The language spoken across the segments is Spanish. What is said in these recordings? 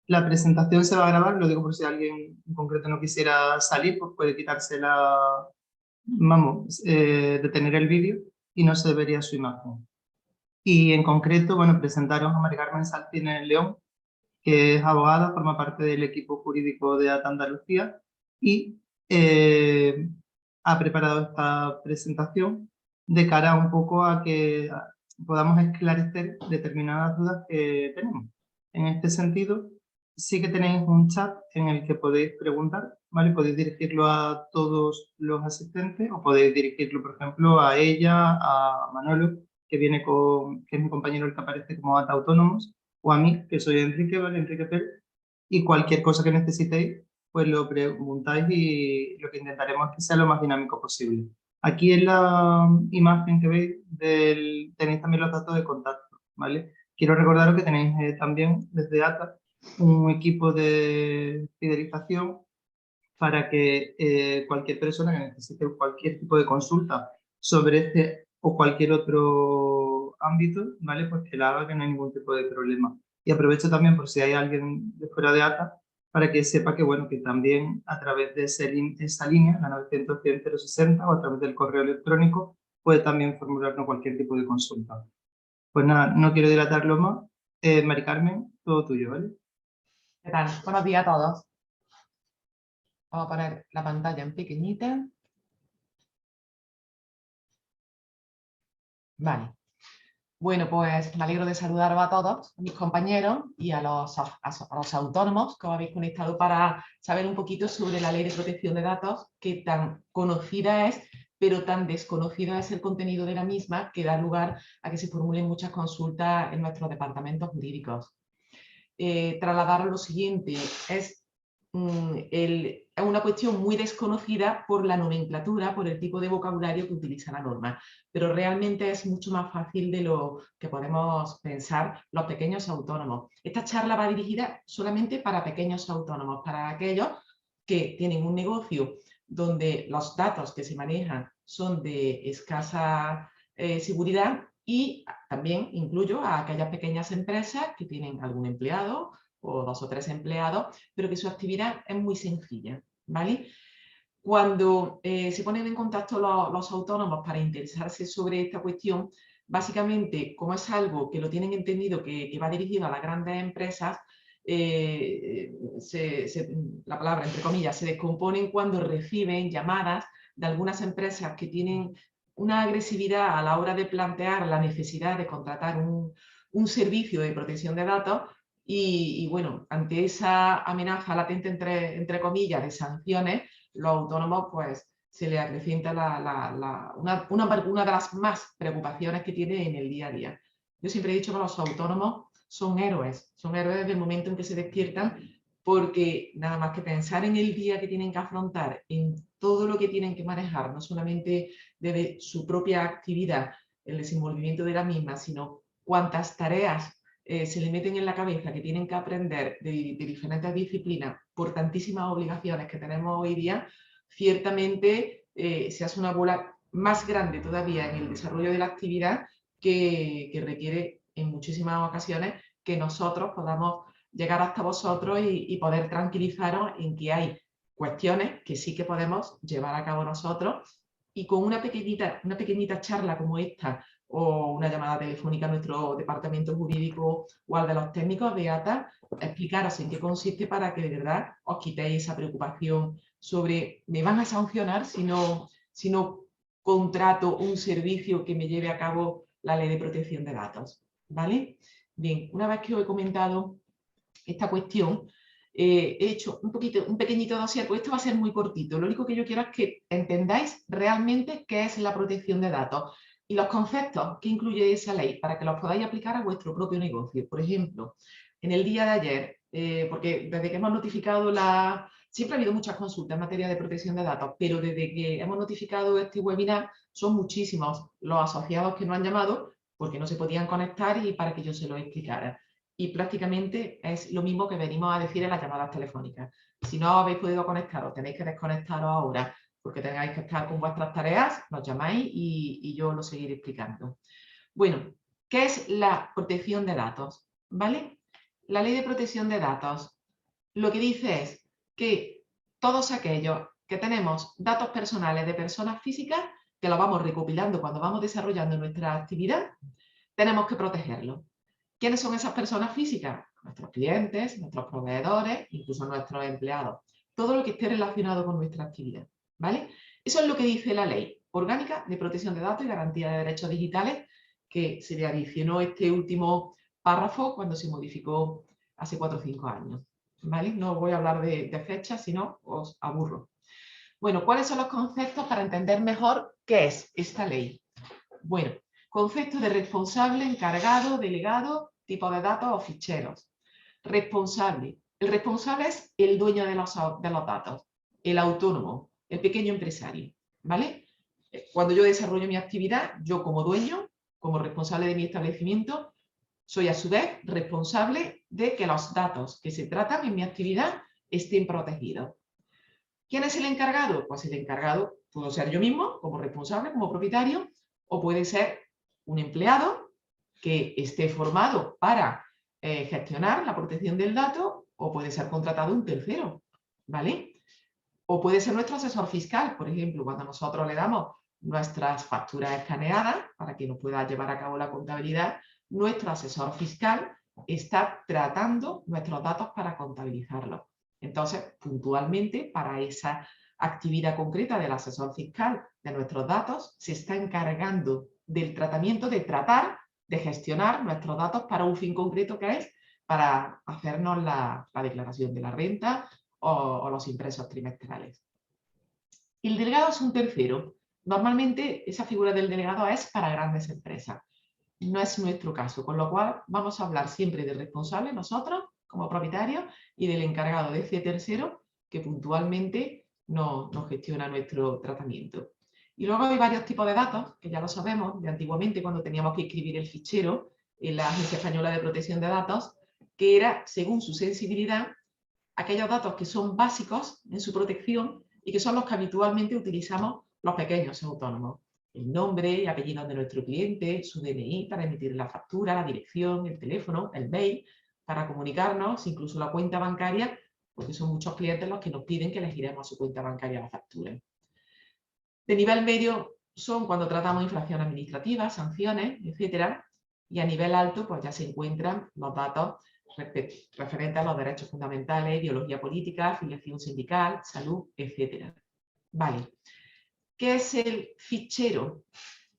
La presentación se va a grabar, lo digo por si alguien en concreto no quisiera salir, pues puede quitársela, vamos, detener el vídeo y no se vería su imagen. Y en concreto, bueno, presentaron a Mari Carmen Saltines León, que es abogada, forma parte del equipo jurídico de ATA Andalucía y ha preparado esta presentación de cara un poco a que podamos esclarecer determinadas dudas que tenemos. En este sentido, sí que tenéis un chat en el que podéis preguntar, ¿vale? Podéis dirigirlo a todos los asistentes o podéis dirigirlo, por ejemplo, a ella, a Manolo, que es mi compañero el que aparece como ATA Autónomos, o a mí, que soy Enrique, ¿vale? Enrique Pérez, y cualquier cosa que necesitéis, pues lo preguntáis y lo que intentaremos es que sea lo más dinámico posible. Aquí en la imagen que veis tenéis también los datos de contacto, ¿vale? Quiero recordaros que tenéis también desde ATA un equipo de fidelización para que cualquier persona que necesite cualquier tipo de consulta sobre este o cualquier otro ámbito, ¿vale? Pues que la haga, que no hay ningún tipo de problema. Y aprovecho también por si hay alguien de fuera de ATA, para que sepa que, bueno, que también a través de esa línea, la 900-100-060, o a través del correo electrónico, puede también formularnos cualquier tipo de consulta. Pues nada, no quiero dilatarlo más. Mari Carmen, todo tuyo, ¿vale? ¿Qué tal? Buenos días a todos. Vamos a poner la pantalla en pequeñita. Vale. Bueno, pues me alegro de saludaros a todos, a mis compañeros y a los autónomos que os habéis conectado para saber un poquito sobre la Ley de Protección de Datos, que tan conocida es, pero tan desconocida es el contenido de la misma, que da lugar a que se formulen muchas consultas en nuestros departamentos jurídicos. Trasladaros lo siguiente, es una cuestión muy desconocida por la nomenclatura, por el tipo de vocabulario que utiliza la norma, pero realmente es mucho más fácil de lo que podemos pensar los pequeños autónomos. Esta charla va dirigida solamente para pequeños autónomos, para aquellos que tienen un negocio donde los datos que se manejan son de escasa seguridad, y también incluyo a aquellas pequeñas empresas que tienen algún empleado o 2 o 3 empleados, pero que su actividad es muy sencilla, ¿vale? Cuando se ponen en contacto los autónomos para interesarse sobre esta cuestión, básicamente, como es algo que lo tienen entendido que va dirigido a las grandes empresas, la palabra, entre comillas, se descomponen cuando reciben llamadas de algunas empresas que tienen una agresividad a la hora de plantear la necesidad de contratar un servicio de protección de datos y bueno, ante esa amenaza latente, entre comillas, de sanciones, los autónomos pues se les acrecienta una de las más preocupaciones que tiene en el día a día. Yo siempre he dicho que los autónomos son héroes desde el momento en que se despiertan, porque nada más que pensar en el día que tienen que afrontar, en todo lo que tienen que manejar, no solamente desde su propia actividad, el desenvolvimiento de la misma, sino cuántas tareas se le meten en la cabeza que tienen que aprender de diferentes disciplinas por tantísimas obligaciones que tenemos hoy día, ciertamente se hace una bola más grande todavía en el desarrollo de la actividad que requiere en muchísimas ocasiones que nosotros podamos llegar hasta vosotros y poder tranquilizaros en que hay cuestiones que sí que podemos llevar a cabo nosotros, y con una pequeñita charla como esta o una llamada telefónica a nuestro departamento jurídico o al de los técnicos de ATA, explicaros en qué consiste para que de verdad os quitéis esa preocupación sobre ¿me van a sancionar si no contrato un servicio que me lleve a cabo la Ley de Protección de Datos? ¿Vale? Bien, una vez que os he comentado esta cuestión, he hecho un pequeñito dossier, pues esto va a ser muy cortito. Lo único que yo quiero es que entendáis realmente qué es la protección de datos y los conceptos que incluye esa ley para que los podáis aplicar a vuestro propio negocio. Por ejemplo, en el día de ayer, porque desde que hemos notificado siempre ha habido muchas consultas en materia de protección de datos, pero desde que hemos notificado este webinar son muchísimos los asociados que nos han llamado porque no se podían conectar y para que yo se lo explicara. Y prácticamente es lo mismo que venimos a decir en las llamadas telefónicas. Si no habéis podido conectaros, tenéis que desconectaros ahora porque tengáis que estar con vuestras tareas, nos llamáis y yo lo seguiré explicando. Bueno, ¿qué es la protección de datos? ¿Vale? La Ley de Protección de Datos lo que dice es que todos aquellos que tenemos datos personales de personas físicas, que los vamos recopilando cuando vamos desarrollando nuestra actividad, tenemos que protegerlos. ¿Quiénes son esas personas físicas? Nuestros clientes, nuestros proveedores, incluso nuestros empleados. Todo lo que esté relacionado con nuestra actividad, ¿vale? Eso es lo que dice la Ley Orgánica de Protección de Datos y Garantía de Derechos Digitales, que se le adicionó este último párrafo cuando se modificó hace 4 o 5 años, ¿vale? No voy a hablar de fechas, sino os aburro. Bueno, ¿cuáles son los conceptos para entender mejor qué es esta ley? Bueno, concepto de responsable, encargado, delegado, tipo de datos o ficheros. Responsable. El responsable es el dueño de los datos, el autónomo, el pequeño empresario, ¿vale? Cuando yo desarrollo mi actividad, yo como dueño, como responsable de mi establecimiento, soy a su vez responsable de que los datos que se tratan en mi actividad estén protegidos. ¿Quién es el encargado? Pues el encargado puedo ser yo mismo, como responsable, como propietario, o puede ser un empleado que esté formado para gestionar la protección del dato, o puede ser contratado un tercero, ¿vale? O puede ser nuestro asesor fiscal, por ejemplo, cuando nosotros le damos nuestras facturas escaneadas para que nos pueda llevar a cabo la contabilidad, nuestro asesor fiscal está tratando nuestros datos para contabilizarlos. Entonces, puntualmente, para esa actividad concreta del asesor fiscal de nuestros datos, se está encargando del tratamiento, de tratar, de gestionar nuestros datos para un fin concreto, que es para hacernos la declaración de la renta o los impresos trimestrales. El delegado es un tercero. Normalmente esa figura del delegado es para grandes empresas. No es nuestro caso, con lo cual vamos a hablar siempre del responsable, nosotros, como propietarios, y del encargado de ese tercero que puntualmente nos gestiona nuestro tratamiento. Y luego hay varios tipos de datos, que ya lo sabemos, de antiguamente cuando teníamos que escribir el fichero en la Agencia Española de Protección de Datos, que era, según su sensibilidad, aquellos datos que son básicos en su protección y que son los que habitualmente utilizamos los pequeños autónomos. El nombre y apellido de nuestro cliente, su DNI para emitir la factura, la dirección, el teléfono, el mail, para comunicarnos, incluso la cuenta bancaria, porque son muchos clientes los que nos piden que les giremos a su cuenta bancaria la factura. De nivel medio son cuando tratamos infracciones administrativas, sanciones, etc. Y a nivel alto pues ya se encuentran los datos referentes a los derechos fundamentales, ideología política, afiliación sindical, salud, etc. Vale. ¿Qué es el fichero?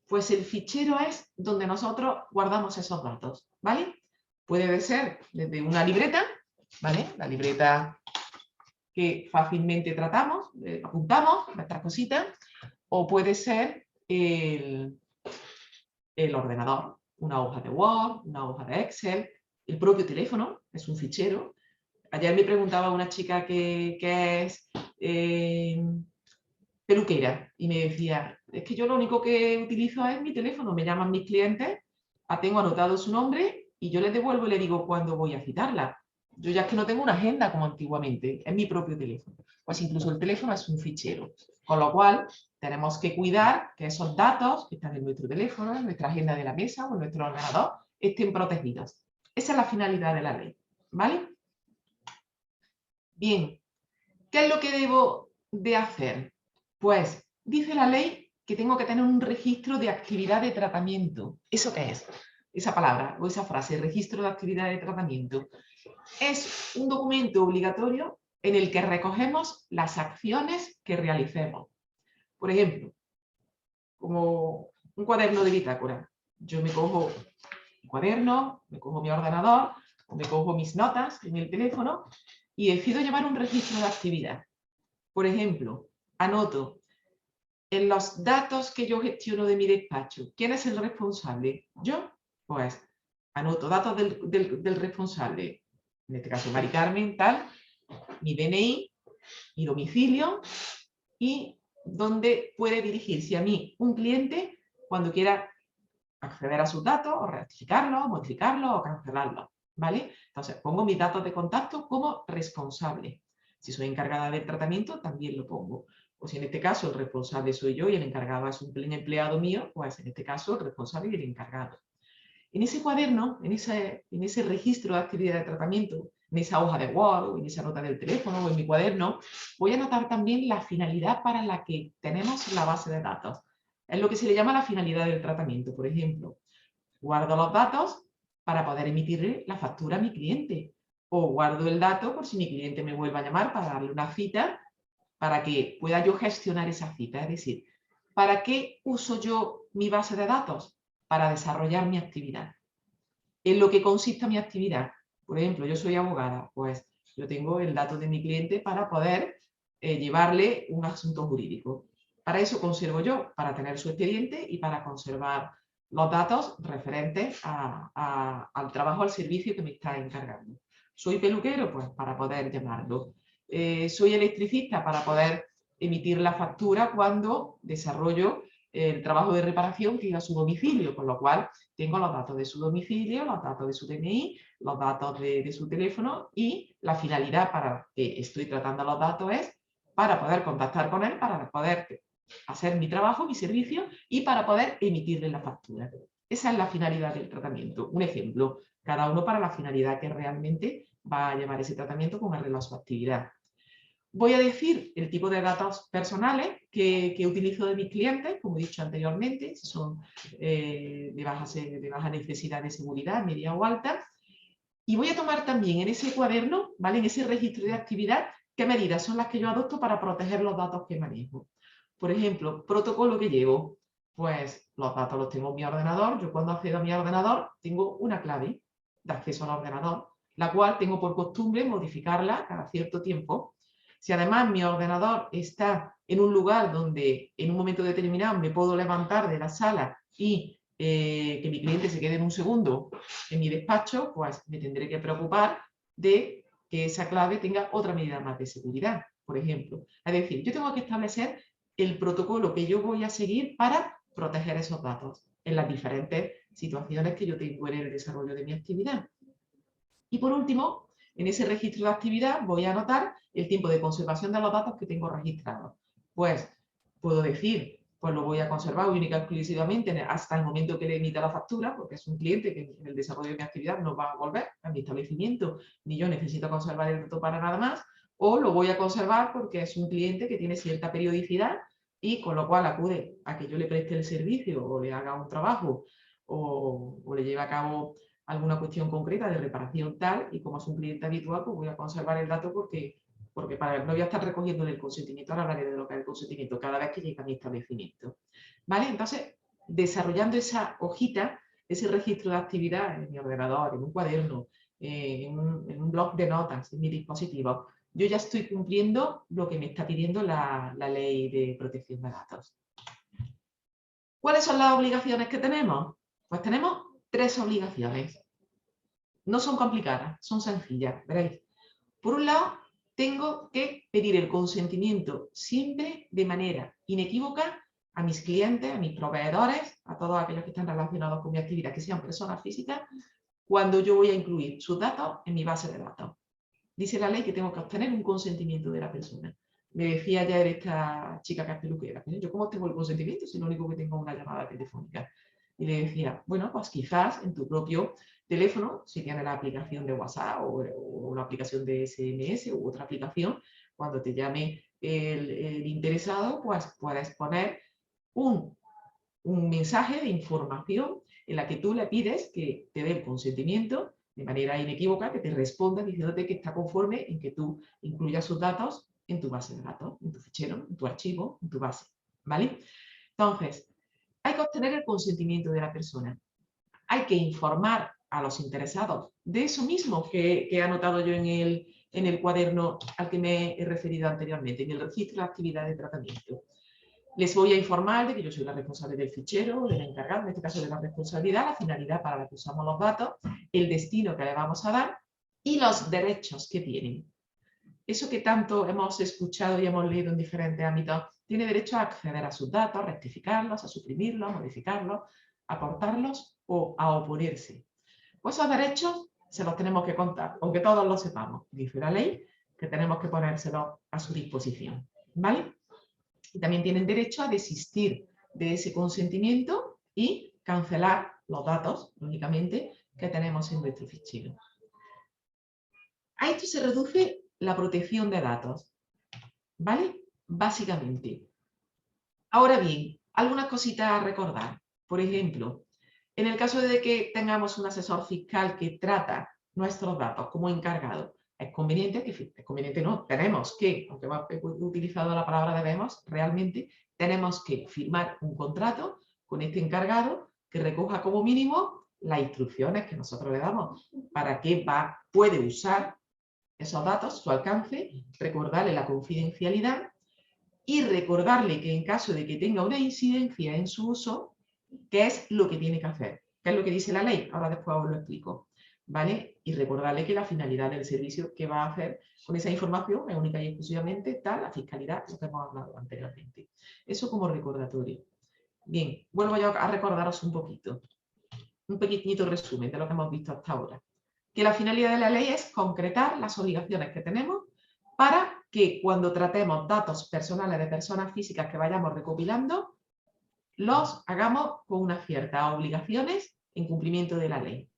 Pues el fichero es donde nosotros guardamos esos datos, ¿vale? Puede ser desde una libreta, ¿vale? La libreta que fácilmente tratamos, apuntamos nuestras cositas, o puede ser el ordenador, una hoja de Word, una hoja de Excel, el propio teléfono, es un fichero. Ayer me preguntaba una chica que es peluquera y me decía, es que yo lo único que utilizo es mi teléfono, me llaman mis clientes, tengo anotado su nombre y yo les devuelvo y le digo cuándo voy a citarla. Yo ya es que no tengo una agenda como antiguamente, es mi propio teléfono. Pues incluso el teléfono es un fichero, con lo cual tenemos que cuidar que esos datos que están en nuestro teléfono, en nuestra agenda de la mesa o en nuestro ordenador, estén protegidos. Esa es la finalidad de la ley, ¿vale? Bien, ¿qué es lo que debo de hacer? Pues dice la ley que tengo que tener un registro de actividad de tratamiento. ¿Eso qué es? Esa palabra o esa frase, registro de actividad de tratamiento. Es un documento obligatorio en el que recogemos las acciones que realicemos. Por ejemplo, como un cuaderno de bitácora. Yo me cojo un cuaderno, me cojo mi ordenador, o me cojo mis notas en el teléfono y decido llevar un registro de actividad. Por ejemplo, anoto en los datos que yo gestiono de mi despacho, ¿quién es el responsable? ¿Yo? Pues anoto datos del responsable, en este caso Mari Carmen, tal, mi DNI, mi domicilio y dónde puede dirigirse a mí un cliente cuando quiera acceder a sus datos o rectificarlos, modificarlos o cancelarlos, ¿vale? Entonces pongo mis datos de contacto como responsable. Si soy encargada del tratamiento, también lo pongo. O si en este caso el responsable soy yo y el encargado es un empleado mío, pues en este caso el responsable y el encargado. En ese cuaderno, en ese registro de actividad de tratamiento, en esa hoja de Word, o en esa nota del teléfono, o en mi cuaderno, voy a anotar también la finalidad para la que tenemos la base de datos. Es lo que se le llama la finalidad del tratamiento. Por ejemplo, guardo los datos para poder emitirle la factura a mi cliente, o guardo el dato por si mi cliente me vuelve a llamar para darle una cita, para que pueda yo gestionar esa cita. Es decir, ¿para qué uso yo mi base de datos? Para desarrollar mi actividad. ¿En lo que consiste mi actividad? Por ejemplo, yo soy abogada, pues yo tengo el dato de mi cliente para poder llevarle un asunto jurídico. Para eso conservo yo, para tener su expediente y para conservar los datos referentes al trabajo, al servicio que me está encargando. Soy peluquero, pues para poder llamarlo. Soy electricista, para poder emitir la factura cuando desarrollo el trabajo de reparación que iba a su domicilio, con lo cual tengo los datos de su domicilio, los datos de su DNI, los datos de su teléfono, y la finalidad para que estoy tratando los datos es para poder contactar con él, para poder hacer mi trabajo, mi servicio y para poder emitirle la factura. Esa es la finalidad del tratamiento. Un ejemplo, cada uno para la finalidad que realmente va a llevar ese tratamiento con arreglo a su actividad. Voy a decir el tipo de datos personales que utilizo de mis clientes, como he dicho anteriormente, si son de baja necesidad de seguridad, media o alta. Y voy a tomar también en ese cuaderno, ¿vale? En ese registro de actividad, qué medidas son las que yo adopto para proteger los datos que manejo. Por ejemplo, protocolo que llevo. Pues los datos los tengo en mi ordenador. Yo cuando accedo a mi ordenador tengo una clave de acceso al ordenador, la cual tengo por costumbre modificarla cada cierto tiempo. Si además mi ordenador está en un lugar donde en un momento determinado me puedo levantar de la sala y que mi cliente se quede en un segundo en mi despacho, pues me tendré que preocupar de que esa clave tenga otra medida más de seguridad, por ejemplo. Es decir, yo tengo que establecer el protocolo que yo voy a seguir para proteger esos datos en las diferentes situaciones que yo tengo en el desarrollo de mi actividad. Y por último, en ese registro de actividad voy a anotar el tiempo de conservación de los datos que tengo registrados. Pues puedo decir, pues lo voy a conservar única y exclusivamente hasta el momento que le emita la factura, porque es un cliente que en el desarrollo de mi actividad no va a volver a mi establecimiento, ni yo necesito conservar el dato para nada más, o lo voy a conservar porque es un cliente que tiene cierta periodicidad y con lo cual acude a que yo le preste el servicio o le haga un trabajo o le lleve a cabo alguna cuestión concreta de reparación tal, y como es un cliente habitual, pues voy a conservar el dato porque para no voy a estar recogiendo el consentimiento. Ahora hablaré de lo que es el consentimiento cada vez que llegue a mi establecimiento. ¿Vale? Entonces, desarrollando esa hojita, ese registro de actividad en mi ordenador, en un cuaderno, en un blog de notas, en mi dispositivo, yo ya estoy cumpliendo lo que me está pidiendo la ley de protección de datos. ¿Cuáles son las obligaciones que tenemos? Pues tenemos 3 obligaciones. No son complicadas, son sencillas, veréis. Por un lado, tengo que pedir el consentimiento siempre de manera inequívoca a mis clientes, a mis proveedores, a todos aquellos que están relacionados con mi actividad, que sean personas físicas, cuando yo voy a incluir sus datos en mi base de datos. Dice la ley que tengo que obtener un consentimiento de la persona. Me decía ayer esta chica que es peluquera, ¿yo cómo tengo el consentimiento si lo único que tengo es una llamada telefónica? Y le decía, bueno, pues quizás en tu propio teléfono, si tienes la aplicación de WhatsApp o la aplicación de SMS u otra aplicación, cuando te llame el interesado, pues puedes poner un mensaje de información en la que tú le pides que te dé el consentimiento de manera inequívoca, que te responda diciéndote que está conforme en que tú incluyas sus datos en tu base de datos, en tu fichero, en tu archivo, en tu base, ¿vale? Entonces, hay que obtener el consentimiento de la persona. Hay que informar a los interesados de eso mismo que he anotado yo en el cuaderno al que me he referido anteriormente, en el registro de actividad de tratamiento. Les voy a informar de que yo soy la responsable del fichero, de la encargada, en este caso de la responsabilidad, la finalidad para la que usamos los datos, el destino que le vamos a dar y los derechos que tienen. Eso que tanto hemos escuchado y hemos leído en diferentes ámbitos, tiene derecho a acceder a sus datos, a rectificarlos, a suprimirlos, a modificarlos, a aportarlos o a oponerse. Pues esos derechos se los tenemos que contar, aunque todos lo sepamos. Dice la ley que tenemos que ponérselos a su disposición. ¿Vale? Y también tienen derecho a desistir de ese consentimiento y cancelar los datos, únicamente, que tenemos en nuestro fichero. A esto se reduce la protección de datos, ¿vale? Básicamente. Ahora bien, algunas cositas a recordar. Por ejemplo, en el caso de que tengamos un asesor fiscal que trata nuestros datos como encargado, es conveniente no, tenemos que, aunque he utilizado la palabra debemos, realmente tenemos que firmar un contrato con este encargado que recoja como mínimo las instrucciones que nosotros le damos para que puede usar esos datos, su alcance, recordarle la confidencialidad y recordarle que en caso de que tenga una incidencia en su uso, qué es lo que tiene que hacer, qué es lo que dice la ley, ahora después os lo explico, ¿vale? Y recordarle que la finalidad del servicio que va a hacer con esa información es única y exclusivamente tal, la fiscalidad, lo que hemos hablado anteriormente. Eso como recordatorio. Bien, vuelvo yo a recordaros un pequeñito resumen de lo que hemos visto hasta ahora. Que la finalidad de la ley es concretar las obligaciones que tenemos para que cuando tratemos datos personales de personas físicas que vayamos recopilando, los hagamos con unas ciertas obligaciones en cumplimiento de la ley.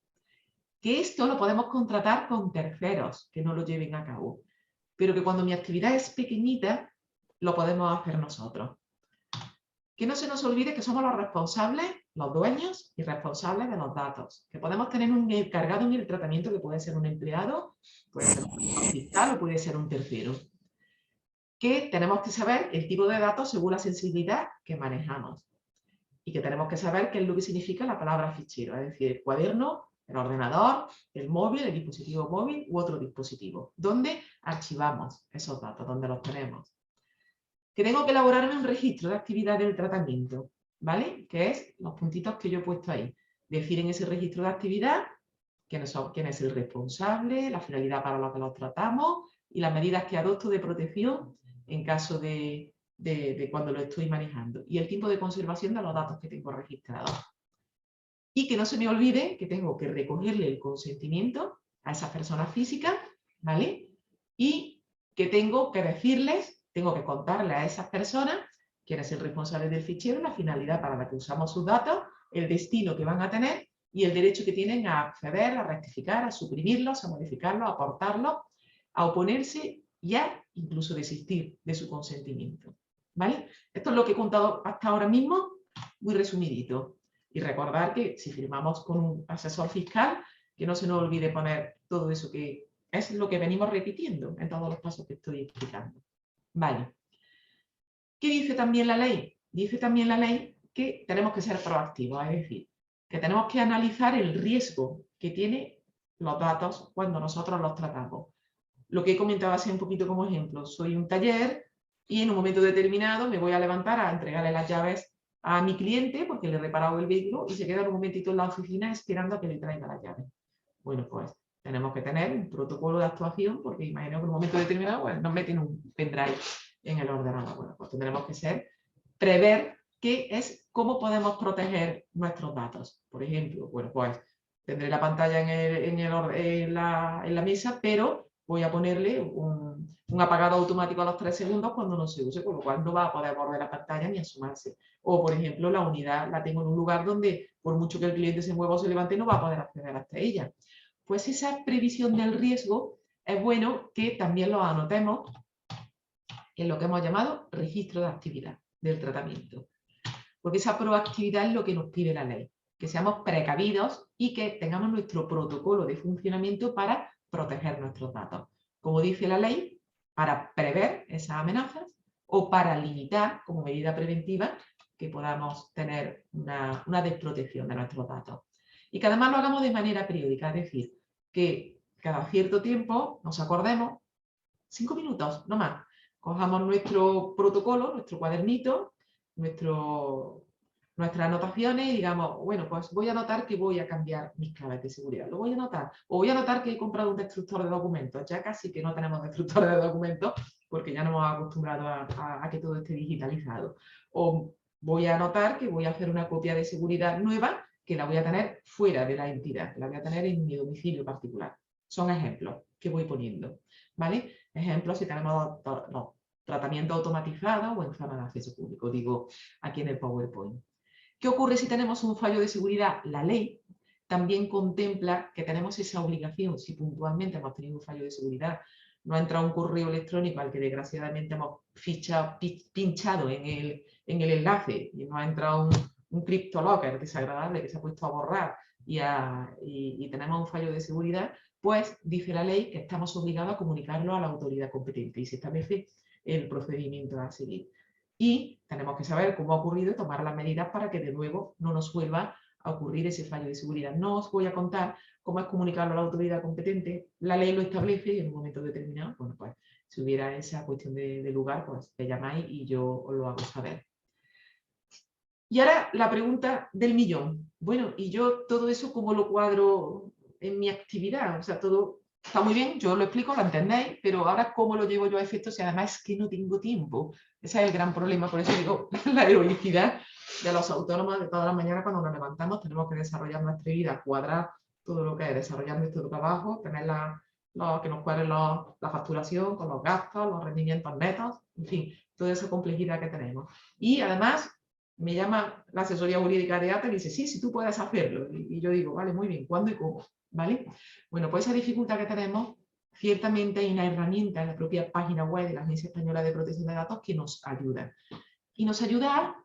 Que esto lo podemos contratar con terceros que no lo lleven a cabo, pero que cuando mi actividad es pequeñita, lo podemos hacer nosotros. Que no se nos olvide que somos los responsables, los dueños y responsables de los datos. Que podemos tener un encargado en el tratamiento que puede ser un empleado, puede ser un fiscal o puede ser un tercero. Que tenemos que saber el tipo de datos según la sensibilidad que manejamos. Y que tenemos que saber qué es lo que significa la palabra fichero, es decir, el cuaderno, el ordenador, el móvil, el dispositivo móvil u otro dispositivo, donde archivamos esos datos, donde los tenemos. Que tengo que elaborarme un registro de actividad del tratamiento, ¿vale? Que es los puntitos que yo he puesto ahí. Decir en ese registro de actividad quién es el responsable, la finalidad para la que los tratamos y las medidas que adopto de protección en caso de cuando lo estoy manejando. Y el tiempo de conservación de los datos que tengo registrados. Y que no se me olvide que tengo que recogerle el consentimiento a esas personas físicas, ¿vale? Y que tengo que decirles, tengo que contarle a esas personas quién es el responsable del fichero, la finalidad para la que usamos sus datos, el destino que van a tener y el derecho que tienen a acceder, a rectificar, a suprimirlos, a modificarlos, a aportarlos, a oponerse y a incluso desistir de su consentimiento, ¿vale? Esto es lo que he contado hasta ahora mismo, muy resumidito. Y recordar que si firmamos con un asesor fiscal, que no se nos olvide poner todo eso que es lo que venimos repitiendo en todos los pasos que estoy explicando. Vale. ¿Qué dice también la ley? Dice también la ley que tenemos que ser proactivos, es decir, que tenemos que analizar el riesgo que tienen los datos cuando nosotros los tratamos. Lo que he comentado así un poquito como ejemplo, soy un taller y en un momento determinado me voy a levantar a entregarle las llaves a mi cliente porque le he reparado el vehículo y se queda un momentito en la oficina esperando a que le traiga las llaves. Bueno, pues tenemos que tener un protocolo de actuación porque imagino que en un momento determinado pues, nos meten un pendrive en el ordenador. Bueno, pues tendremos que prever qué es, cómo podemos proteger nuestros datos. Por ejemplo, bueno, pues tendré la pantalla en la mesa, pero voy a ponerle un apagado automático a los 3 segundos cuando no se use, con lo cual no va a poder volver a la pantalla ni asomarse. O, por ejemplo, la unidad la tengo en un lugar donde, por mucho que el cliente se mueva o se levante, no va a poder acceder hasta ella. Pues esa previsión del riesgo es bueno que también lo anotemos en lo que hemos llamado registro de actividad del tratamiento. Porque esa proactividad es lo que nos pide la ley, que seamos precavidos y que tengamos nuestro protocolo de funcionamiento para proteger nuestros datos. Como dice la ley, para prever esas amenazas o para limitar como medida preventiva que podamos tener una desprotección de nuestros datos. Y que además lo hagamos de manera periódica, es decir, que cada cierto tiempo nos acordemos, 5 minutos, no más, cojamos nuestro protocolo, nuestro cuadernito, nuestras anotaciones y digamos, bueno, pues voy a anotar que voy a cambiar mis claves de seguridad, lo voy a anotar. O voy a anotar que he comprado un destructor de documentos, ya casi que no tenemos destructores de documentos porque ya nos hemos acostumbrado a que todo esté digitalizado. O voy a anotar que voy a hacer una copia de seguridad nueva que la voy a tener fuera de la entidad, que la voy a tener en mi domicilio particular. Son ejemplos que voy poniendo, ¿vale? Ejemplos si tenemos tratamiento automatizado o en zona de acceso público, digo aquí en el PowerPoint. ¿Qué ocurre si tenemos un fallo de seguridad? La ley también contempla que tenemos esa obligación, si puntualmente hemos tenido un fallo de seguridad, no ha entrado un correo electrónico al que desgraciadamente hemos pinchado en el enlace y no ha entrado un CryptoLocker desagradable que se ha puesto a borrar y tenemos un fallo de seguridad, pues dice la ley que estamos obligados a comunicarlo a la autoridad competente y se establece el procedimiento a seguir. Y tenemos que saber cómo ha ocurrido y tomar las medidas para que de nuevo no nos vuelva a ocurrir ese fallo de seguridad. No os voy a contar cómo es comunicarlo a la autoridad competente, la ley lo establece y en un momento determinado, bueno, pues si hubiera esa cuestión de lugar, pues me llamáis y yo os lo hago saber. Y ahora la pregunta del millón. Bueno, ¿y yo todo eso cómo lo cuadro en mi actividad? O sea, todo está muy bien, yo lo explico, lo entendéis, pero ahora ¿cómo lo llevo yo a efecto si además es que no tengo tiempo? Ese es el gran problema, por eso digo, la heroicidad de los autónomos de todas las mañanas cuando nos levantamos, tenemos que desarrollar nuestra vida, cuadrar todo lo que es desarrollar nuestro trabajo, tener que nos cuadren la facturación con los gastos, los rendimientos netos, en fin, toda esa complejidad que tenemos. Y además, me llama la asesoría jurídica de ATA y dice, sí, tú puedes hacerlo. Y yo digo, vale, muy bien, ¿cuándo y cómo? ¿Vale? Bueno, pues esa dificultad que tenemos, ciertamente hay una herramienta en la propia página web de la Agencia Española de Protección de Datos que nos ayuda. Y nos ayuda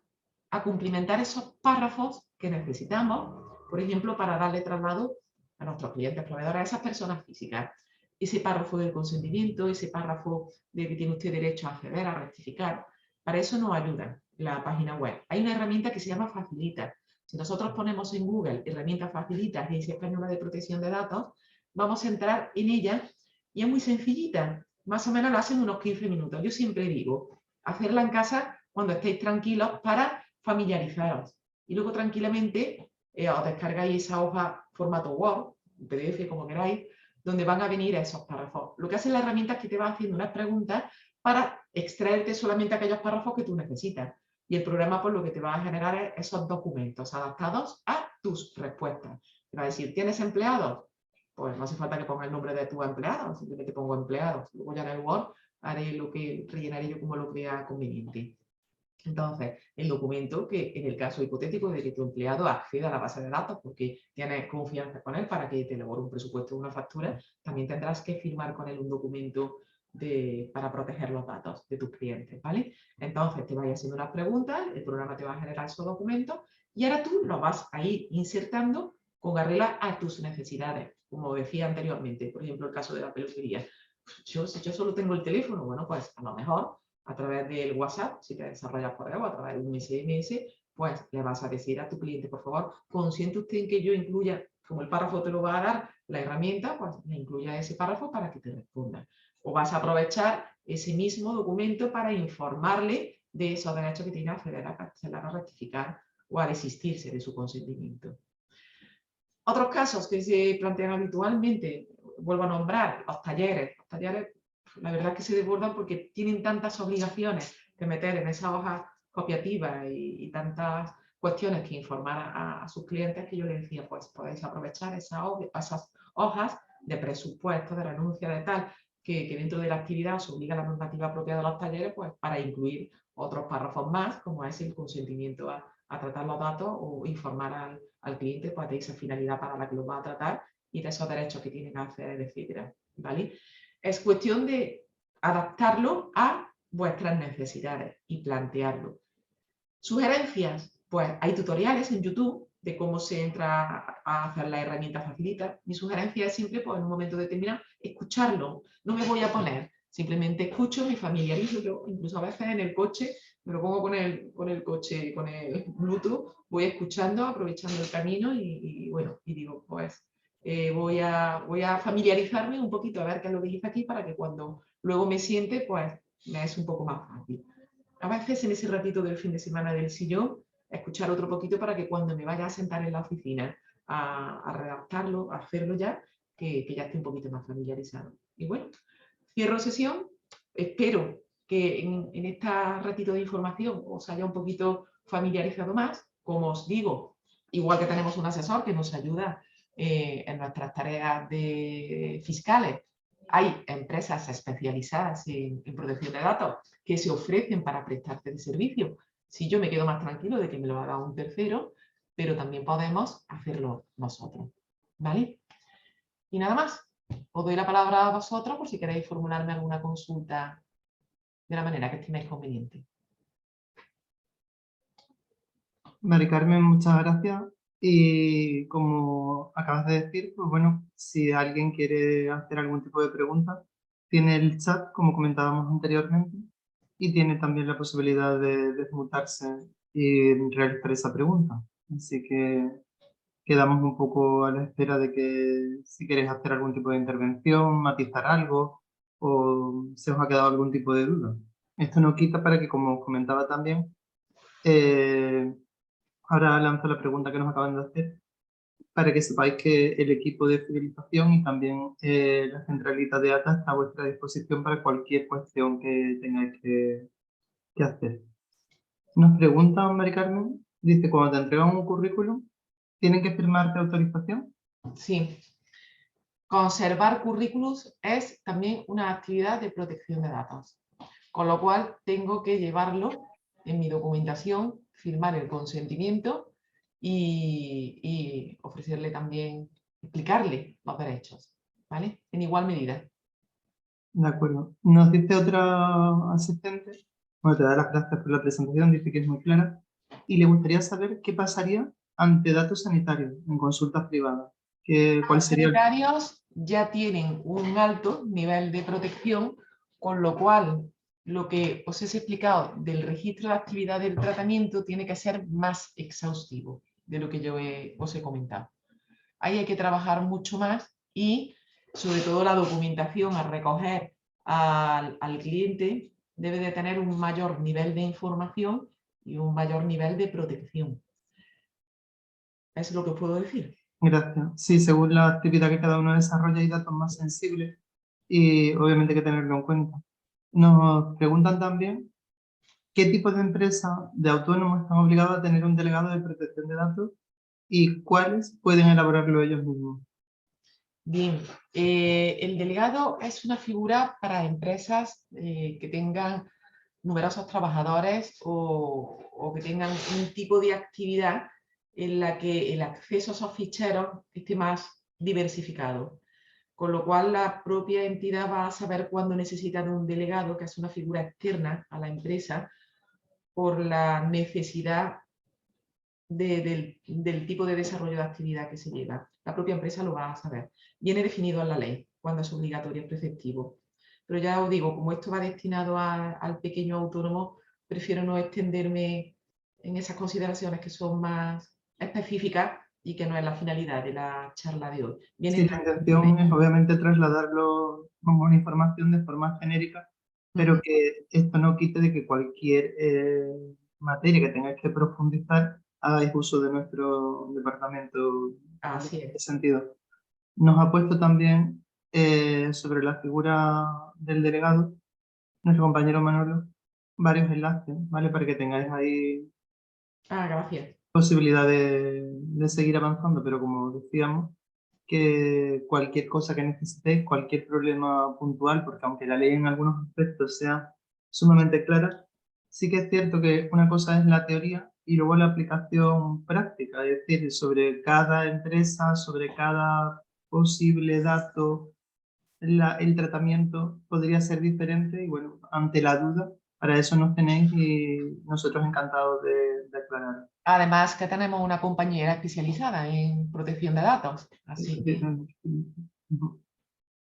a cumplimentar esos párrafos que necesitamos, por ejemplo, para darle traslado a nuestros clientes proveedores, a esas personas físicas. Ese párrafo del consentimiento, ese párrafo de que tiene usted derecho a acceder, a rectificar, para eso nos ayuda la página web. Hay una herramienta que se llama Facilita. Si nosotros ponemos en Google herramienta Facilita, Agencia Española de Protección de Datos, vamos a entrar en ella y es muy sencillita. Más o menos lo hacen unos 15 minutos. Yo siempre digo, hacerla en casa cuando estéis tranquilos para familiarizaros. Y luego tranquilamente os descargáis esa hoja formato Word, PDF, como queráis, donde van a venir esos párrafos. Lo que hace la herramienta es que te va haciendo unas preguntas para extraerte solamente aquellos párrafos que tú necesitas. Y el programa pues lo que te va a generar es esos documentos adaptados a tus respuestas. Te va a decir, ¿tienes empleados? Pues no hace falta que ponga el nombre de tu empleado, simplemente pongo empleados. Luego ya en el Word haré lo que rellenaré yo como lo crea conveniente. Entonces, el documento que en el caso hipotético de que tu empleado acceda a la base de datos porque tienes confianza con él para que te elabore un presupuesto o una factura, también tendrás que firmar con él un documento para proteger los datos de tus clientes, ¿vale? Entonces, te vaya haciendo unas preguntas, el programa te va a generar esos documentos y ahora tú los vas a ir insertando con arreglo a tus necesidades, como decía anteriormente, por ejemplo, el caso de la peluquería. Si yo solo tengo el teléfono, bueno, pues a lo mejor a través del WhatsApp, si te desarrollas correo, o a través de un SMS, pues le vas a decir a tu cliente, por favor, ¿consiente usted en que yo incluya, como el párrafo te lo va a dar la herramienta, pues le incluya ese párrafo para que te responda? O vas a aprovechar ese mismo documento para informarle de esos derechos que tiene a acceder a cancelar, a rectificar o a desistirse de su consentimiento. Otros casos que se plantean habitualmente, vuelvo a nombrar, los talleres. Los talleres, la verdad es que se desbordan porque tienen tantas obligaciones que meter en esa hoja copiativa y tantas cuestiones que informar a sus clientes que yo les decía, pues podéis aprovechar esas hojas de presupuesto, de renuncia, de tal, que dentro de la actividad os obliga la normativa propia de los talleres, pues para incluir otros párrafos más, como es el consentimiento a tratar los datos o informar al cliente pues, de esa finalidad para la que lo va a tratar y de esos derechos que tienen que hacer, etcétera, ¿vale? Es cuestión de adaptarlo a vuestras necesidades y plantearlo. Sugerencias, pues hay tutoriales en YouTube de cómo se entra a hacer la herramienta Facilita. Mi sugerencia es siempre, pues en un momento determinado, escucharlo. No me voy a poner, simplemente escucho, me familiarizo. Yo incluso a veces en el coche, me lo pongo con el coche, con el Bluetooth, voy escuchando, aprovechando el camino y bueno, y digo, pues voy a familiarizarme un poquito a ver qué es lo que dice aquí para que cuando luego me siente, pues me es un poco más fácil. A veces en ese ratito del fin de semana del sillón, escuchar otro poquito para que cuando me vaya a sentar en la oficina a redactarlo, a hacerlo ya, que ya esté un poquito más familiarizado. Y bueno, cierro sesión. Espero que en este ratito de información os haya un poquito familiarizado más. Como os digo, igual que tenemos un asesor que nos ayuda en nuestras tareas fiscales, hay empresas especializadas en protección de datos que se ofrecen para prestarte el servicio. Si yo me quedo más tranquilo de que me lo haga un tercero, pero también podemos hacerlo nosotros, ¿vale? Y nada más, os doy la palabra a vosotros por si queréis formularme alguna consulta de la manera que estiméis conveniente. Mari Carmen, muchas gracias. Y como acabas de decir, pues bueno, si alguien quiere hacer algún tipo de pregunta, tiene el chat, como comentábamos anteriormente, y tiene también la posibilidad de desmutarse y realizar esa pregunta. Así que quedamos un poco a la espera de que si queréis hacer algún tipo de intervención, matizar algo, o se os ha quedado algún tipo de duda. Esto no quita para que, como os comentaba también, eh, ahora lanzo la pregunta que nos acaban de hacer para que sepáis que el equipo de fidelización y también la centralita de ATA está a vuestra disposición para cualquier cuestión que tengáis que hacer. Nos pregunta Mari Carmen, dice, cuando te entregan un currículum, ¿tienen que firmarte autorización? Sí. Conservar currículos es también una actividad de protección de datos, con lo cual tengo que llevarlo en mi documentación, firmar el consentimiento y ofrecerle también, explicarle los derechos, ¿vale? En igual medida. De acuerdo. Nos dice otra asistente, bueno, te da las gracias por la presentación, dice que es muy clara, y le gustaría saber qué pasaría ante datos sanitarios en consultas privadas. ¿Cuál Los sería el... sanitarios ya tienen un alto nivel de protección, con lo cual lo que os he explicado del registro de actividad del tratamiento tiene que ser más exhaustivo de lo que yo os he comentado. Ahí hay que trabajar mucho más y sobre todo la documentación a recoger al cliente debe de tener un mayor nivel de información y un mayor nivel de protección. Eso es lo que os puedo decir. Gracias. Sí, según la actividad que cada uno desarrolla hay datos más sensibles y obviamente hay que tenerlo en cuenta. Nos preguntan también qué tipo de empresas de autónomos están obligados a tener un delegado de protección de datos y cuáles pueden elaborarlo ellos mismos. Bien, el delegado es una figura para empresas que tengan numerosos trabajadores o que tengan un tipo de actividad en la que el acceso a esos ficheros esté más diversificado. Con lo cual la propia entidad va a saber cuándo necesita de un delegado, que es una figura externa a la empresa, por la necesidad del tipo de desarrollo de actividad que se lleva. La propia empresa lo va a saber. Viene definido en la ley cuando es obligatorio, es preceptivo. Pero ya os digo, como esto va destinado al pequeño autónomo, prefiero no extenderme en esas consideraciones que son más específicas y que no es la finalidad de la charla de hoy. Sí, la intención es obviamente trasladarlo como una información de forma genérica, pero que esto no quite de que cualquier materia que tengáis que profundizar hagáis uso de nuestro departamento en Así este es. sentido. Nos ha puesto también sobre la figura del delegado, nuestro compañero Manolo, varios enlaces, ¿vale? Para que tengáis ahí Gracias. posibilidad de seguir avanzando, pero como decíamos, que cualquier cosa que necesitéis, cualquier problema puntual, porque aunque la ley en algunos aspectos sea sumamente clara, sí que es cierto que una cosa es la teoría y luego la aplicación práctica, es decir, sobre cada empresa, sobre cada posible dato, el tratamiento podría ser diferente y bueno, ante la duda, para eso nos tenéis y nosotros encantados de aclarar. Además que tenemos una compañera especializada en protección de datos. Así que...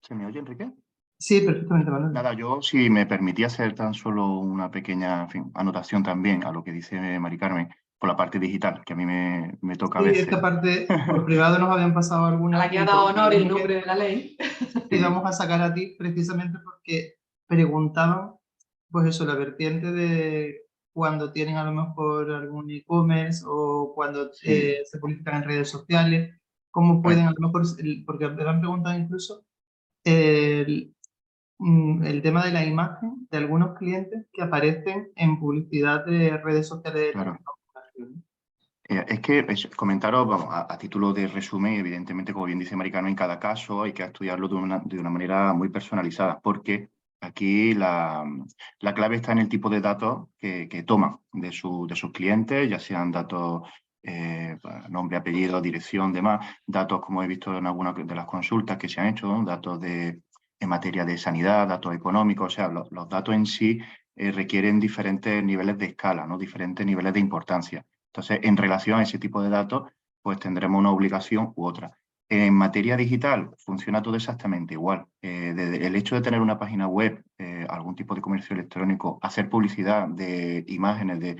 ¿Se me oye, Enrique? Sí, perfectamente, Manuel. Nada, yo si me permitía hacer tan solo una pequeña, en fin, anotación también a lo que dice Mari Carmen por la parte digital, que a mí me toca a Sí, veces. esta parte por privado nos habían pasado A algunas la que ha y dado honor el lo que nombre de la ley. te íbamos a sacar a ti precisamente porque preguntaban, pues eso, la vertiente de cuando tienen a lo mejor algún e-commerce o cuando Sí, se publicitan en redes sociales, cómo pues, pueden a lo mejor, porque me han preguntado incluso el tema de la imagen de algunos clientes que aparecen en publicidad de redes sociales. claro. Es que comentaros, vamos, a título de resumen, evidentemente, como bien dice Mari Carmen, en cada caso hay que estudiarlo de una manera muy personalizada, porque aquí la clave está en el tipo de datos que toman de sus clientes, ya sean datos nombre, apellido, dirección, demás, datos como he visto en algunas de las consultas que se han hecho, ¿no? Datos en materia de sanidad, datos económicos, o sea, los datos en sí requieren diferentes niveles de escala, ¿no? Diferentes niveles de importancia. Entonces, en relación a ese tipo de datos, pues tendremos una obligación u otra. En materia digital funciona todo exactamente igual. Desde el hecho de tener una página web, algún tipo de comercio electrónico, hacer publicidad de imágenes de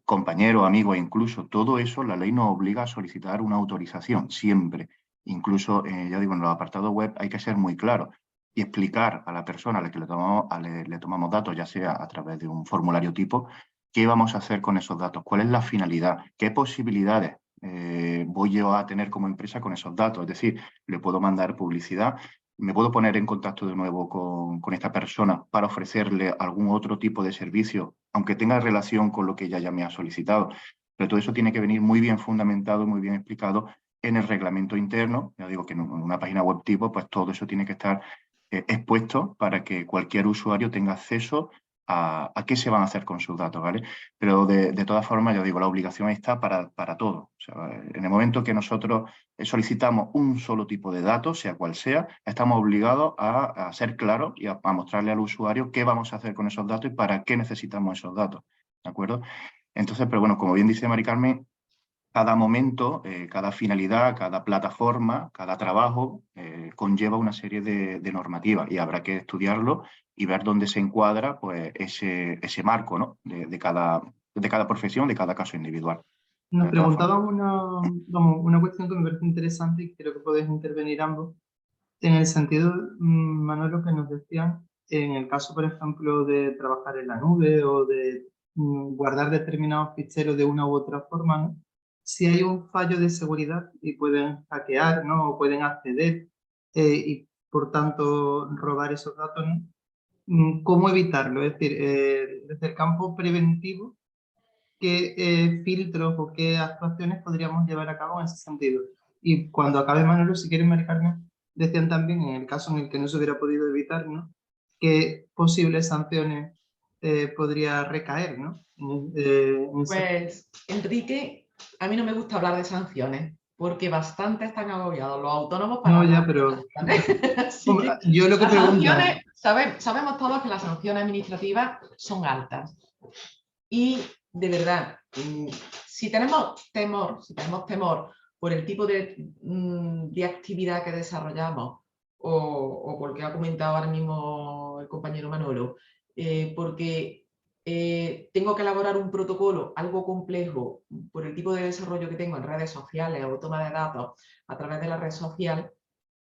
compañeros, amigos, incluso todo eso, la ley nos obliga a solicitar una autorización siempre. Incluso, ya digo, en los apartados web hay que ser muy claro y explicar a la persona a la que le tomamos datos, ya sea a través de un formulario tipo, qué vamos a hacer con esos datos, cuál es la finalidad, qué posibilidades voy yo a tener como empresa con esos datos. Es decir, le puedo mandar publicidad, me puedo poner en contacto de nuevo con esta persona para ofrecerle algún otro tipo de servicio, aunque tenga relación con lo que ella ya me ha solicitado. Pero todo eso tiene que venir muy bien fundamentado, muy bien explicado en el reglamento interno. Ya digo que en una página web tipo, pues todo eso tiene que estar expuesto para que cualquier usuario tenga acceso a qué se van a hacer con sus datos, ¿vale? Pero de todas formas, ya digo, la obligación está para todo. O sea, en el momento que nosotros solicitamos un solo tipo de datos, sea cual sea, estamos obligados a ser claros y a mostrarle al usuario qué vamos a hacer con esos datos y para qué necesitamos esos datos, ¿de acuerdo? Entonces, pero bueno, como bien dice Mari Carmen, cada momento, cada finalidad, cada plataforma, cada trabajo conlleva una serie de normativas y habrá que estudiarlo y ver dónde se encuadra pues, ese marco, ¿no? de cada profesión, de cada caso individual. Nos De todas formas. preguntaban una cuestión que me parece interesante y creo que podéis intervenir ambos, en el sentido, Manolo, que nos decían, en el caso, por ejemplo, de trabajar en la nube o de guardar determinados ficheros de una u otra forma, ¿no? Si hay un fallo de seguridad y pueden hackear, ¿no? O pueden acceder y, por tanto, robar esos datos, ¿no? ¿Cómo evitarlo? Es decir, desde el campo preventivo, ¿qué filtros o qué actuaciones podríamos llevar a cabo en ese sentido? Y cuando acabe Manolo, si quieres, Mari Carmen, decían también, en el caso en el que no se hubiera podido evitar, ¿no? ¿Qué posibles sanciones podría recaer, ¿no? Pues, Enrique, a mí no me gusta hablar de sanciones, porque bastante están agobiados los autónomos para No, ya, hablar pero de sanciones. Así que yo lo que las preguntaba... sanciones, sabemos todos que las sanciones administrativas son altas. Y de verdad, si tenemos temor por el tipo de actividad que desarrollamos o porque ha comentado ahora mismo el compañero Manolo, porque tengo que elaborar un protocolo algo complejo por el tipo de desarrollo que tengo en redes sociales o toma de datos a través de la red social,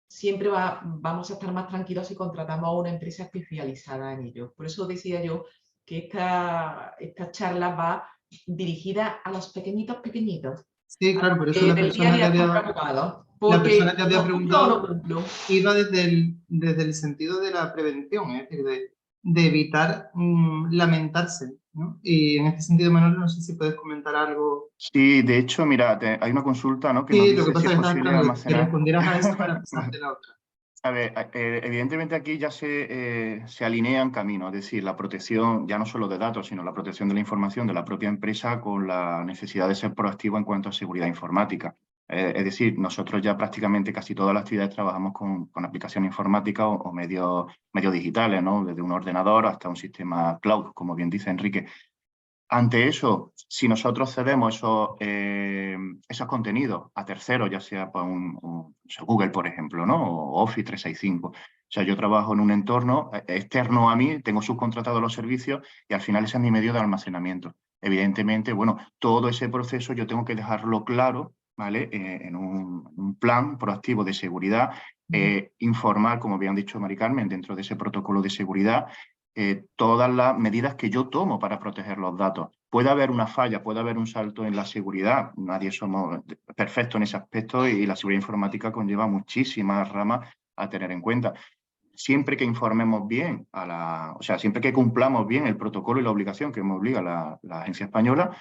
siempre vamos a estar más tranquilos si contratamos a una empresa especializada en ello. Por eso decía yo que esta charla va dirigida a los pequeñitos, Sí, a claro, los por eso que la del día a persona que día están había, preocupados, la persona porque que había no cumplo o no preguntado cumplo. iba desde el sentido de la prevención, es decir, de evitar lamentarse, ¿no? Y en este sentido, Manolo, no sé si puedes comentar algo. Sí, de hecho, mira, hay una consulta, ¿no? Que nos Sí, lo que dice si pasa es es que estaba posible esperando que almacenar. respondieras a eso para Vale. pasarte la otra. A ver, evidentemente aquí ya se alinean caminos, es decir, la protección ya no solo de datos, sino la protección de la información de la propia empresa con la necesidad de ser proactivo en cuanto a seguridad informática. Es decir, nosotros ya prácticamente casi todas las actividades trabajamos con aplicaciones informáticas o medios digitales, ¿no? Desde un ordenador hasta un sistema cloud, como bien dice Enrique. Ante eso, si nosotros cedemos esos contenidos a terceros, ya sea por Google, por ejemplo, ¿no? O Office 365. O sea, yo trabajo en un entorno externo a mí, tengo subcontratados los servicios y al final ese es mi medio de almacenamiento. Evidentemente, bueno, todo ese proceso yo tengo que dejarlo claro, ¿vale? En un plan proactivo de seguridad, informar, como bien han dicho Mari Carmen, dentro de ese protocolo de seguridad, todas las medidas que yo tomo para proteger los datos. Puede haber una falla, puede haber un salto en la seguridad, nadie somos perfectos en ese aspecto y la seguridad informática conlleva muchísimas ramas a tener en cuenta. Siempre que informemos bien o sea, siempre que cumplamos bien el protocolo y la obligación que me obliga la agencia española,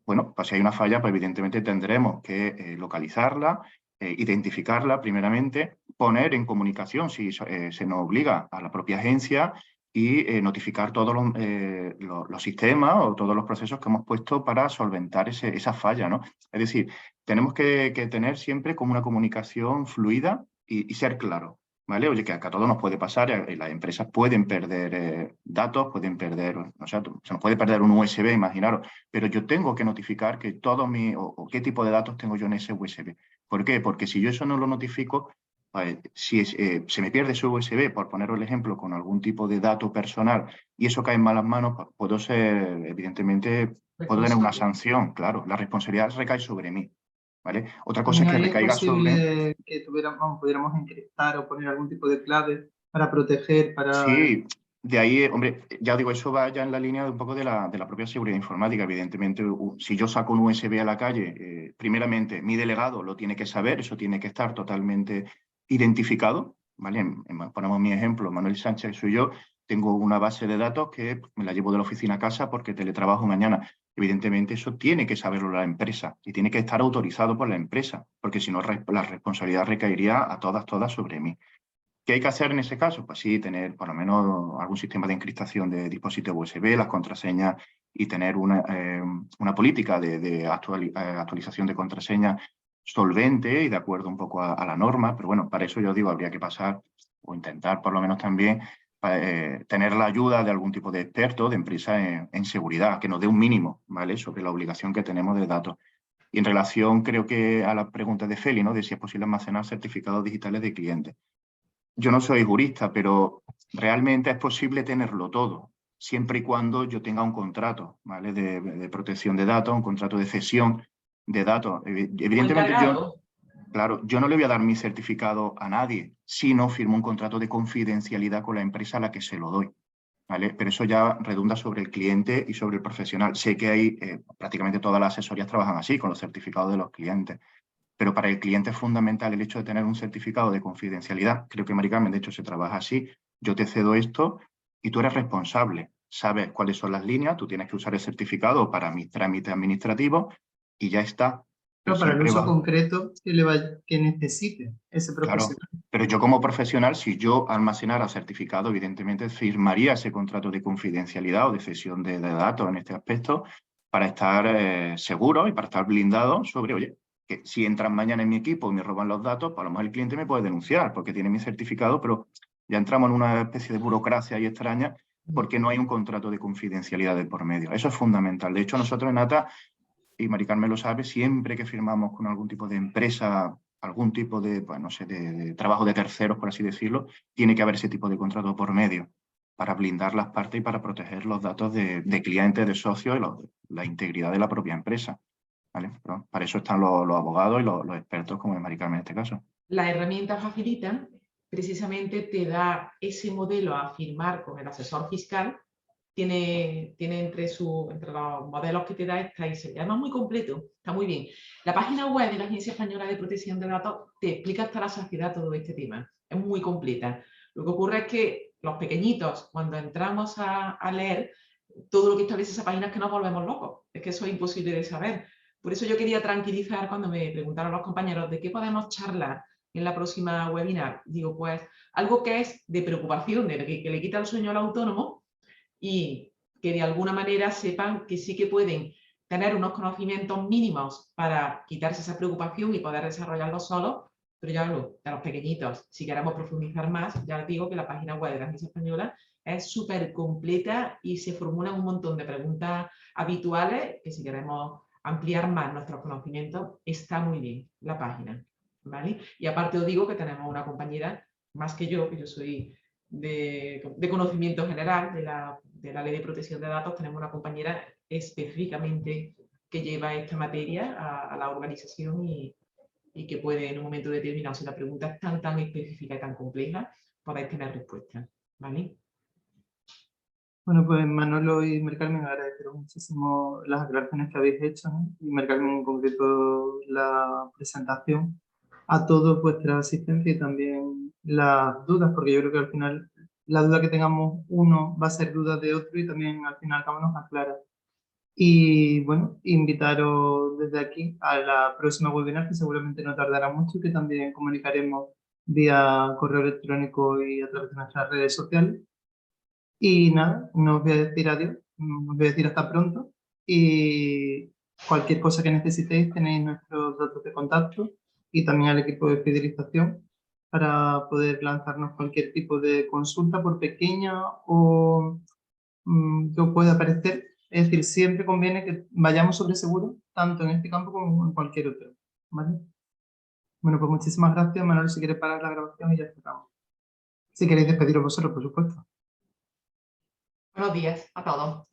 bueno, pues si hay una falla, pues evidentemente tendremos que localizarla, identificarla primeramente, poner en comunicación si se nos obliga a la propia agencia y notificar todos los sistemas o todos los procesos que hemos puesto para solventar esa falla, ¿no? Es decir, tenemos que tener siempre como una comunicación fluida y ser claros, ¿vale? Oye, que a todos nos puede pasar, las empresas pueden perder datos, pueden perder, o sea, se nos puede perder un USB, imaginaros, pero yo tengo que notificar que o qué tipo de datos tengo yo en ese USB. ¿Por qué? Porque si yo eso no lo notifico, si se me pierde ese USB, por poner el ejemplo, con algún tipo de dato personal y eso cae en malas manos, puedo ser, evidentemente, puedo tener una Responsable. sanción, claro. La responsabilidad recae sobre mí, ¿vale? Otra cosa También es que ahí es recaiga sobre... posible que pudiéramos encriptar o poner algún tipo de clave para proteger, para... Sí, de ahí, hombre, ya digo, eso va ya en la línea de un poco de la propia seguridad informática. Evidentemente, si yo saco un USB a la calle, primeramente, mi delegado lo tiene que saber, eso tiene que estar totalmente identificado, ¿vale? Ponemos mi ejemplo, Manuel Sánchez soy yo, tengo una base de datos que me la llevo de la oficina a casa porque teletrabajo mañana. Evidentemente, eso tiene que saberlo la empresa y tiene que estar autorizado por la empresa, porque si no, la responsabilidad recaería a todas sobre mí. ¿Qué hay que hacer en ese caso? Pues sí, tener por lo menos algún sistema de encriptación de dispositivos USB, las contraseñas y tener una política de actualización de contraseñas solvente y de acuerdo un poco a la norma. Pero bueno, para eso yo digo, habría que pasar o intentar por lo menos también tener la ayuda de algún tipo de experto, de empresa en seguridad, que nos dé un mínimo, ¿vale? Sobre la obligación que tenemos de datos. Y en relación, creo que a la pregunta de Feli, ¿no? De si es posible almacenar certificados digitales de clientes. Yo no soy jurista, pero realmente es posible tenerlo todo, siempre y cuando yo tenga un contrato, ¿vale? De protección de datos, un contrato de cesión de datos. Como Evidentemente encargado. claro, yo no le voy a dar mi certificado a nadie si no firmo un contrato de confidencialidad con la empresa a la que se lo doy, ¿vale? Pero eso ya redunda sobre el cliente y sobre el profesional. Sé que hay prácticamente todas las asesorías trabajan así, con los certificados de los clientes. Pero para el cliente es fundamental el hecho de tener un certificado de confidencialidad. Creo que, Mari Carmen, de hecho, se trabaja así. Yo te cedo esto y tú eres responsable. Sabes cuáles son las líneas, tú tienes que usar el certificado para mis trámites administrativos y ya está. Pero Pero para el siempre uso va, concreto que necesite ese claro. profesional. Pero yo como profesional, si yo almacenara certificado, evidentemente firmaría ese contrato de confidencialidad o de cesión de datos en este aspecto para estar seguro y para estar blindado sobre, oye, que si entran mañana en mi equipo y me roban los datos, pues a lo mejor el cliente me puede denunciar porque tiene mi certificado, pero ya entramos en una especie de burocracia ahí extraña porque no hay un contrato de confidencialidad de por medio. Eso es fundamental. De hecho, nosotros en ATA, y Mari Carmen lo sabe, siempre que firmamos con algún tipo de empresa, algún tipo de, pues, no sé, de trabajo de terceros, por así decirlo, tiene que haber ese tipo de contrato por medio para blindar las partes y para proteger los datos de clientes, de socios y la integridad de la propia empresa, ¿vale? Pero para eso están los abogados y los expertos, como es Mari Carmen en este caso. Las herramientas facilitan, precisamente te da ese modelo a firmar con el asesor fiscal. Tiene entre los modelos que te da está ISO. Y además muy completo, está muy bien. La página web de la Agencia Española de Protección de Datos te explica hasta la saciedad todo este tema. Es muy completa. Lo que ocurre es que los pequeñitos, cuando entramos a leer, todo lo que establece esa página es que nos volvemos locos. Es que eso es imposible de saber. Por eso yo quería tranquilizar cuando me preguntaron los compañeros de qué podemos charlar en la próxima webinar. Digo, pues algo que es de preocupación, de que le quita el sueño al autónomo y que de alguna manera sepan que sí que pueden tener unos conocimientos mínimos para quitarse esa preocupación y poder desarrollarlo solos, pero ya hablo de los pequeñitos. Si queremos profundizar más, ya les digo que la página web de la Agencia Española es súper completa y se formulan un montón de preguntas habituales que si queremos ampliar más nuestros conocimientos, está muy bien la página, ¿vale? Y aparte os digo que tenemos una compañera, más que yo soy de conocimiento general de la Ley de Protección de Datos, tenemos una compañera específicamente que lleva esta materia a la organización y que puede en un momento determinado, si la pregunta es tan específica y tan compleja, podéis tener respuesta, ¿vale? Bueno, pues Manolo y Mari Carmen, agradeceros muchísimo las aclaraciones que habéis hecho, ¿no? Y Mari Carmen en concreto la presentación, a todos vuestra asistencia y también las dudas, porque yo creo que al final la duda que tengamos uno va a ser duda de otro y también al final acá nos aclara. Y bueno, invitaros desde aquí a la próxima webinar, que seguramente no tardará mucho y que también comunicaremos vía correo electrónico y a través de nuestras redes sociales. Y nada, no os voy a decir adiós, os voy a decir hasta pronto. Y cualquier cosa que necesitéis tenéis nuestros datos de contacto y también al equipo de fidelización para poder lanzarnos cualquier tipo de consulta, por pequeña o que os pueda parecer. Es decir, siempre conviene que vayamos sobre seguro, tanto en este campo como en cualquier otro. ¿Vale? Bueno, pues muchísimas gracias, Manuel, si quieres parar la grabación y ya cerramos. Si queréis despediros vosotros, por supuesto. Buenos días a todos.